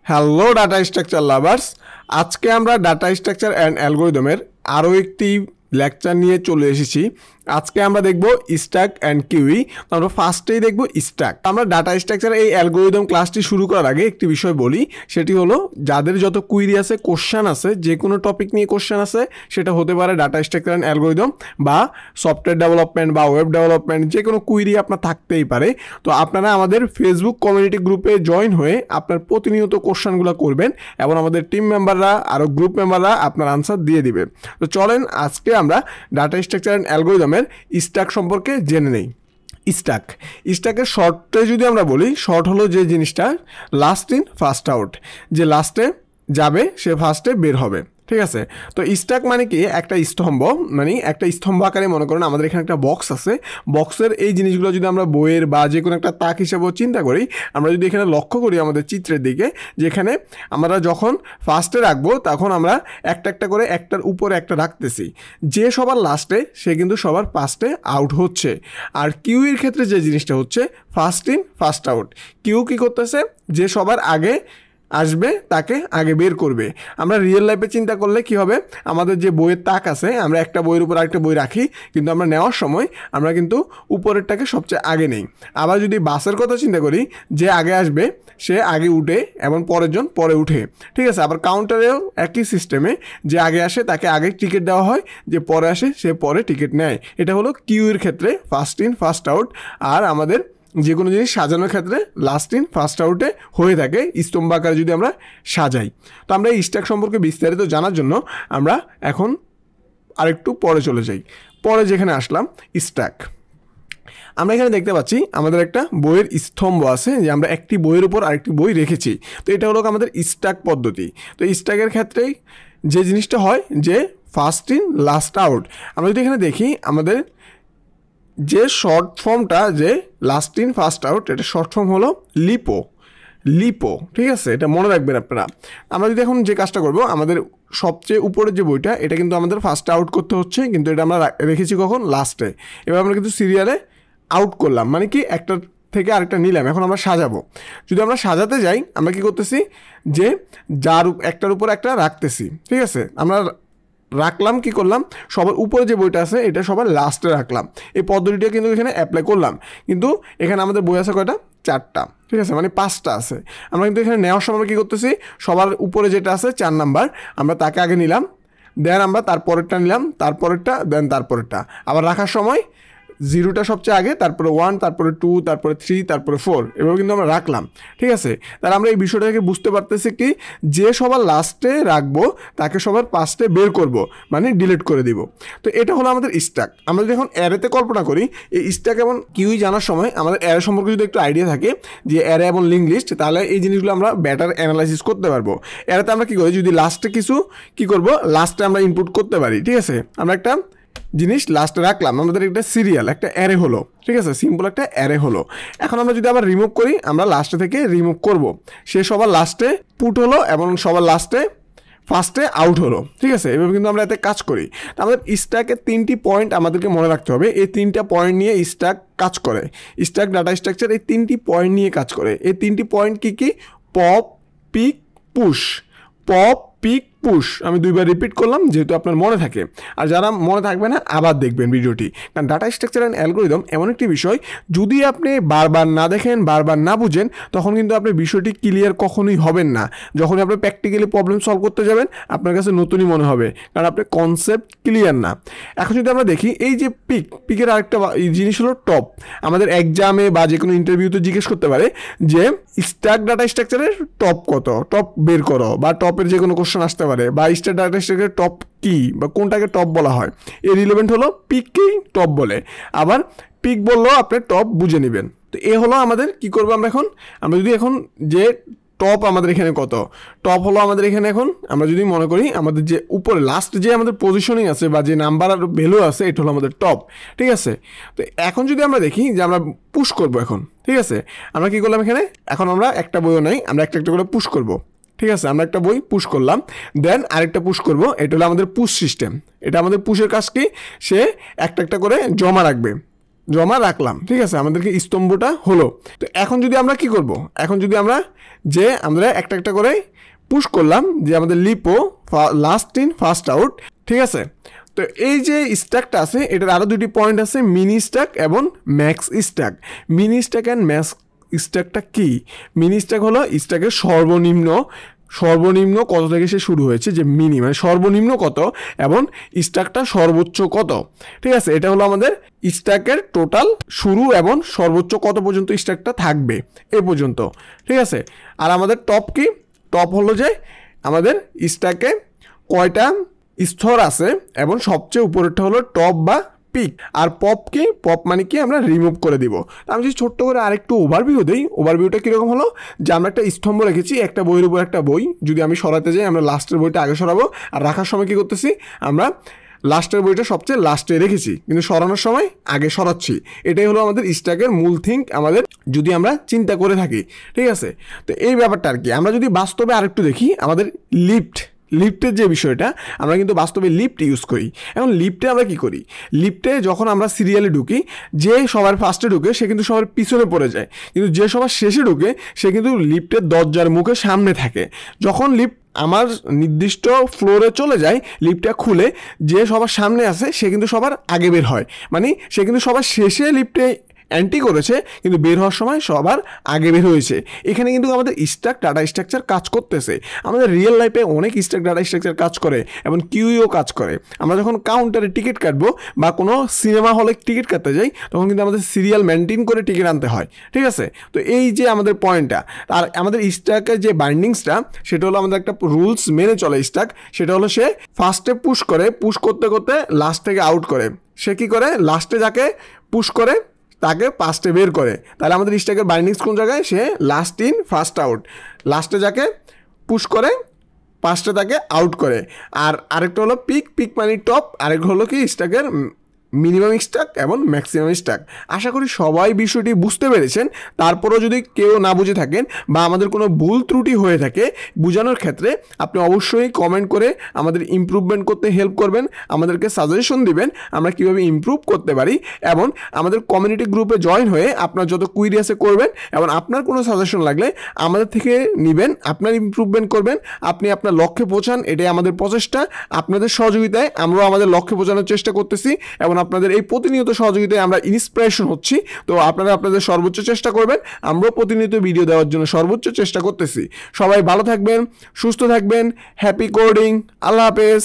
Hello data structure lovers, আজকে আমরা data structure and অ্যালগরিদমের আরও একটি লেকচার নিয়ে চলে এসেছি। আজকে আমরা দেখব স্ট্যাক অ্যান্ড কিউই। আমরা ফার্স্টেই দেখব স্ট্যাক। আমরা ডাটা স্ট্রাকচার এই অ্যালগরিদম ক্লাসটি শুরু করার আগে একটি বিষয় বলি, সেটি হলো যাদের যত কুইরি আছে, কোশ্চেন আছে, যে কোনো টপিক নিয়ে কোশ্চেন আছে, সেটা হতে পারে ডাটা স্ট্রাকচার অ্যান্ড অ্যালগরিদম বা সফটওয়্যার ডেভেলপমেন্ট বা ওয়েব ডেভেলপমেন্ট, যে কোনো কুইরি আপনার থাকতেই পারে। তো আপনারা আমাদের ফেসবুক কমিউনিটি গ্রুপে জয়েন হয়ে আপনার প্রতিনিয়ত কোশ্চেনগুলো করবেন এবং আমাদের টিম মেম্বাররা আরও গ্রুপ মেম্বাররা আপনার আনসার দিয়ে দিবে। তো চলেন আজকে আমরা ডাটা স্ট্রাকচার অ্যান্ড অ্যালগরিদমের স্ট্যাক সম্পর্কে জেনে নেই। স্ট্যাকের শর্টে যদি আমরা বলি, শর্ট হলো যে জিনিসটা লাস্ট ইন ফার্স্ট আউট, যে লাস্টে যাবে সে ফার্স্টে বের হবে, ঠিক আছে। তো স্ট্যাক মানে কি, একটা স্তম্ভ, মানে একটা স্তম্ভ আকারে মনে করেন আমাদের এখানে একটা বক্স আছে। বক্সের এই জিনিসগুলো যদি আমরা বইয়ের বা যে কোনো একটা তাক হিসেবেও চিন্তা করি, আমরা যদি এখানে লক্ষ্য করি আমাদের চিত্রের দিকে, যেখানে আমরা যখন ফার্স্টে রাখবো তখন আমরা একটা একটা করে একটার উপরে একটা রাখতেছি, যে সবার লাস্টে সে কিন্তু সবার ফার্স্টে আউট হচ্ছে। আর কিউইর ক্ষেত্রে যে জিনিসটা হচ্ছে first in first out. Queue কী করতেছে, যে সবার আগে আসবে তাকে আগে বের করবে। আমরা রিয়েল লাইফে চিন্তা করলে কি হবে, আমাদের যে বইয়ের তাক আছে, আমরা একটা বইয়ের উপর আরেকটা বই রাখি, কিন্তু আমরা নেওয়ার সময় আমরা কিন্তু উপরেরটাকে সবচেয়ে আগে নেই। আবার যদি বাসের কথা চিন্তা করি, যে আগে আসবে সে আগে উঠে এবং পরের জন পরে উঠে, ঠিক আছে। আবার কাউন্টারেও একই সিস্টেমে, যে আগে আসে তাকে আগে টিকিট দেওয়া হয়, যে পরে আসে সে পরে টিকিট নেয়। এটা হলো কিউয়ের ক্ষেত্রে ফার্স্ট ইন ফার্স্ট আউট। আর আমাদের যে কোনো জিনিস সাজানোর ক্ষেত্রে লাস্ট ইন ফার্স্ট আউটে হয়ে থাকে, স্তম্ভ আকারে যদি আমরা সাজাই। তো আমরা এই স্ট্যাক সম্পর্কে বিস্তারিত জানার জন্য আমরা এখন আরেকটু পরে চলে যাই। পরে যেখানে আসলাম স্ট্যাক, আমরা এখানে দেখতে পাচ্ছি আমাদের একটা বইয়ের স্তম্ভ আছে, যে আমরা একটি বইয়ের উপর আরেকটি বই রেখেছি। তো এটা হলো আমাদের স্ট্যাক পদ্ধতি। তো স্ট্যাকের ক্ষেত্রেই যে জিনিসটা হয়, যে ফার্স্ট ইন লাস্ট আউট। আমরা যদি এখানে দেখি, আমাদের যে শর্ট ফর্মটা, যে লাস্ট ইন ফার্স্ট আউট, এটা শর্ট ফর্ম হলো লিপো, ঠিক আছে। এটা মনে রাখবেন আপনারা। আমরা যদি এখন যে কাজটা করব, আমাদের সবচেয়ে উপরের যে বইটা, এটা কিন্তু আমাদের ফার্স্টে আউট করতে হচ্ছে, কিন্তু এটা আমরা রেখেছি কখন, লাস্টে। এবার আমরা কিন্তু সিরিয়ালে আউট করলাম, মানে কি একটা থেকে আরেকটা নিলাম। এখন আমরা সাজাবো। যদি আমরা সাজাতে যাই, আমরা কি করতেছি, যে যার একটার উপর একটা রাখতেছি, ঠিক আছে। আমরা রাখলাম, কি করলাম, সবার উপরে যে বইটা আছে এটা সবার লাস্টে রাখলাম। এই পদ্ধতিটা কিন্তু এখানে অ্যাপ্লাই করলাম, কিন্তু এখানে আমাদের বই আছে কয়টা, 4টা, ঠিক আছে, মানে 5টা আছে। আমরা কিন্তু এখানে নেওয়ার সময় কী করতেছি, সবার উপরে যেটা আছে 4 নাম্বার, আমরা তাকে আগে নিলাম, দেন আমরা তারপরেরটা নিলাম, তারপরেরটা, দেন তারপরেরটা। আবার রাখার সময় 0টা সবচেয়ে আগে, তারপরে 1, তারপরে 2, তারপরে 3, তারপরে 4, এভাবে কিন্তু আমরা রাখলাম, ঠিক আছে। তাহলে আমরা এই বিষয়টা থেকে বুঝতে পারতেছি কি, যে সবার লাস্টে রাখবো তাকে সবার ফার্স্টে বের করব, মানে ডিলিট করে দিব। তো এটা হলো আমাদের স্ট্যাক। আমরা যদি এখন অ্যারেতে কল্পনা করি, এই স্ট্যাক এবং কিউই জানার সময় আমাদের অ্যারে সম্পর্কে যদি একটু আইডিয়া থাকে, যে অ্যারে এবং লিঙ্ক লিস্ট, তাহলে এই জিনিসগুলো আমরা বেটার অ্যানালাইসিস করতে পারবো। অ্যারেতে আমরা কী করি, যদি লাস্টে কিছু কী করবো, লাস্টে আমরা ইনপুট করতে পারি, ঠিক আছে। আমরা একটা জিনিস লাস্টে রাখলাম, আমাদের একটা সিরিয়াল, একটা অ্যারে হলো, ঠিক আছে, সিম্পল একটা অ্যারে হলো। এখন আমরা যদি আবার রিমুভ করি, আমরা লাস্টে থেকে রিমুভ করব, সে সবার লাস্টে পুট হলো এবং সবার লাস্টে ফার্স্টে আউট হলো, ঠিক আছে। এভাবে কিন্তু আমরা এতে কাজ করি। তো আমাদের স্ট্যাকের 3টি পয়েন্ট আমাদেরকে মনে রাখতে হবে। এই 3টা পয়েন্ট নিয়ে স্ট্যাক কাজ করে। স্ট্যাক ডাটা স্ট্রাকচার এই 3টি পয়েন্ট নিয়ে কাজ করে। এই 3টি পয়েন্ট কী কী, pop, peek, push. Pop, peek, push, আমি 2বার রিপিট করলাম যেহেতু আপনার মনে থাকে। আর যারা মনে থাকবে না, আবার দেখবেন ভিডিওটি। কারণ ডাটা স্ট্রাকচার অ্যান্ড অ্যালগরিদম এমন একটি বিষয়, যদি আপনি বারবার না দেখেন, বারবার না বুঝেন, তখন কিন্তু আপনি বিষয়টি ক্লিয়ার কখনোই হবেন না। যখন আপনি প্র্যাকটিক্যালি প্রবলেম সলভ করতে যাবেন, আপনার কাছে নতুনই মনে হবে, কারণ আপনার কনসেপ্ট ক্লিয়ার না। এখন যদি আমরা দেখি, এই যে পিকের আরেকটা জিনিস হলো টপ। আমাদের এক্সামে বা যে কোনো ইন্টারভিউতে জিজ্ঞেস করতে পারে যে স্ট্যাক ডাটা স্ট্রাকচারের টপ কত, টপ বের করো, বা টপের যে কোনো কোশ্চেন আসতে পারে, বা স্ট্যাক ডাটা স্ট্রাকচারের টপ কি, বা কোনটাকে টপ বলা হয়। এর রিলেভেন্ট হলো পিককেই টপ বলে। আবার পিক বললেও আপনি টপ বুঝে নেবেন। তো এ হলো আমাদের কি করবো আমরা যদি এখন যে টপ আমাদের এখানে কত, টপ হলো আমাদের এখানে, এখন আমরা যদি মনে করি আমাদের যে উপরে লাস্ট যে আমাদের পজিশনিং আছে বা যে নাম্বার আর ভ্যালু আছে, এটা হলো আমাদের টপ, ঠিক আছে। তো এখন যদি আমরা দেখি যে আমরা পুশ করবো এখন, ঠিক আছে, আমরা কি করলাম এখানে, এখন আমরা একটা বইও নাই, আমরা একটা একটা করে পুশ করবো, ঠিক আছে। আমরা একটা বই পুশ করলাম, দেন আরেকটা পুশ করব, এটা হলো আমাদের পুশ সিস্টেম। এটা আমাদের পুশের কাজ কি, সে একটা একটা করে জমা রাখবে, জমা রাখলাম, ঠিক আছে, আমাদেরকে স্তম্ভটা হলো। তো এখন যদি আমরা কি করব, এখন যদি আমরা যে আমরা একটা একটা করে পুশ করলাম যে আমাদের lipo last in first out, ঠিক আছে। তো এই যে স্ট্যাকটা আছে এটার আরও দুটি পয়েন্ট আছে, মিনি স্ট্যাক এবং max stack. Mini stack and max স্ট্যাকটা কি? মিনি স্ট্যাক হলো স্ট্যাকের সর্বনিম্ন কত থেকে সে শুরু হয়েছে, যে মিনি মানে সর্বনিম্ন কত এবং স্ট্যাকটা সর্বোচ্চ কত, ঠিক আছে। এটা হলো আমাদের স্ট্যাকের টোটাল শুরু এবং সর্বোচ্চ কত পর্যন্ত স্ট্যাকটা থাকবে এ পর্যন্ত, ঠিক আছে। আর আমাদের টপ কি? টপ হলো যে আমাদের স্ট্যাকে কয়টা স্তর আছে এবং সবচেয়ে উপরেরটা হলো টপ বা পিক। আর পপ কি? পপ মানে কি আমরা রিমুভ করে দিব। আমি যদি ছোট্ট করে আরেকটু ওভারভিউ দিই, ওভারভিউটা কীরকম হলো, যে আমরা একটা স্তম্ভ রেখেছি, একটা বইয়ের উপর একটা বই, যদি আমি সরাতে যাই আমরা লাস্টের বইটা আগে সরাবো, আর রাখার সময় কী করতেছি আমরা লাস্টের বইটা সবচেয়ে লাস্টে রেখেছি, কিন্তু সরানোর সময় আগে সরাচ্ছি। এটাই হলো আমাদের স্ট্যাকের মূল থিঙ্ক আমাদের, যদি আমরা চিন্তা করে থাকি, ঠিক আছে। তো এই ব্যাপারটা আর কি। আমরা যদি বাস্তবে আরেকটু দেখি, আমাদের লিফটের যে বিষয়টা, আমরা কিন্তু বাস্তবে লিফট ইউজ করি। এখন লিফটে আমরা কি করি? লিফটে যখন আমরা সিরিয়ালে ঢুকি, যে সবার ফার্স্টে ঢুকে সে কিন্তু সবার পিছনে পড়ে যায়, কিন্তু যে সবার শেষে ঢুকে সে কিন্তু লিফটের দরজার মুখে সামনে থাকে। যখন লিফট আমার নির্দিষ্ট ফ্লোরে চলে যায়, লিফটটা খুলে যে সবার সামনে আছে সে কিন্তু সবার আগে বের হয়, মানে সে কিন্তু সবার শেষে লিফটে এন্ট্রি করেছে কিন্তু বের হওয়ার সময় সবার আগে বের হয়েছে। এখানে কিন্তু আমাদের স্ট্যাক ডাটা স্ট্রাকচার কাজ করতেছে। আমাদের রিয়েল লাইফে অনেক স্ট্যাক ডাটা স্ট্রাকচার কাজ করে এবং কিউইও কাজ করে। আমরা যখন কাউন্টারে টিকিট কাটবো বা কোনো সিনেমা হলে টিকিট কাটতে যাই, তখন কিন্তু আমাদের সিরিয়াল মেনটেন করে টিকিট আনতে হয়, ঠিক আছে। তো এই যে আমাদের পয়েন্টটা, আর আমাদের স্ট্যাকের যে বাইন্ডিংসটা, সেটা হলো আমাদের একটা রুলস মেনে চলে স্ট্যাক। সেটা হলো সে ফার্স্টে পুশ করতে করতে লাস্ট থেকে আউট করে। সে কী করে? লাস্টে যাকে পুশ করে তাকে ফার্স্টে বের করে। তাহলে আমাদের স্ট্যাকের বাইন্ডিংস কোন জায়গায়? সে লাস্ট ইন ফার্স্ট আউট, লাস্টে যাকে পুশ করে ফার্স্টে তাকে আউট করে। আর আরেকটা হলো পিক মানে টপ, আরেকটা হলো কি স্ট্যাকের মিনিমাম স্ট্যাক এবং ম্যাক্সিমাম স্ট্যাক। আশা করি সবাই বিষয়টি বুঝতে পেরেছেন। তারপরও যদি কেউ না বুঝে থাকেন বা আমাদের কোনো ভুল ত্রুটি হয়ে থাকে বোঝানোর ক্ষেত্রে, আপনি অবশ্যই কমেন্ট করে আমাদের ইমপ্রুভমেন্ট করতে হেল্প করবেন, আমাদেরকে সাজেশন দিবেন আমরা কীভাবে ইমপ্রুভ করতে পারি, এবং আমাদের কমিউনিটি গ্রুপে জয়েন হয়ে আপনার যত কুইরি আছে করবেন, এবং আপনার কোনো সাজেশন লাগলে আমাদের থেকে নেবেন, আপনার ইমপ্রুভমেন্ট করবেন, আপনি আপনার লক্ষ্যে পৌঁছান। এটাই আমাদের প্রচেষ্টা। আপনাদের সহযোগিতায় আমরাও আমাদের লক্ষ্যে পৌঁছানোর চেষ্টা করতেছি এবং আপনাদের এই প্রতিনিয়ত সহযোগিতায় আমরা ইন্সপিরেশন হচ্ছি। তো আপনারা আপনাদের সর্বোচ্চ চেষ্টা করবেন, আমরাও প্রতিনিয়ত ভিডিও দেওয়ার জন্য সর্বোচ্চ চেষ্টা করতেছি। সবাই ভালো থাকবেন, সুস্থ থাকবেন, হ্যাপি কোডিং, আল্লাহ হাফেজ।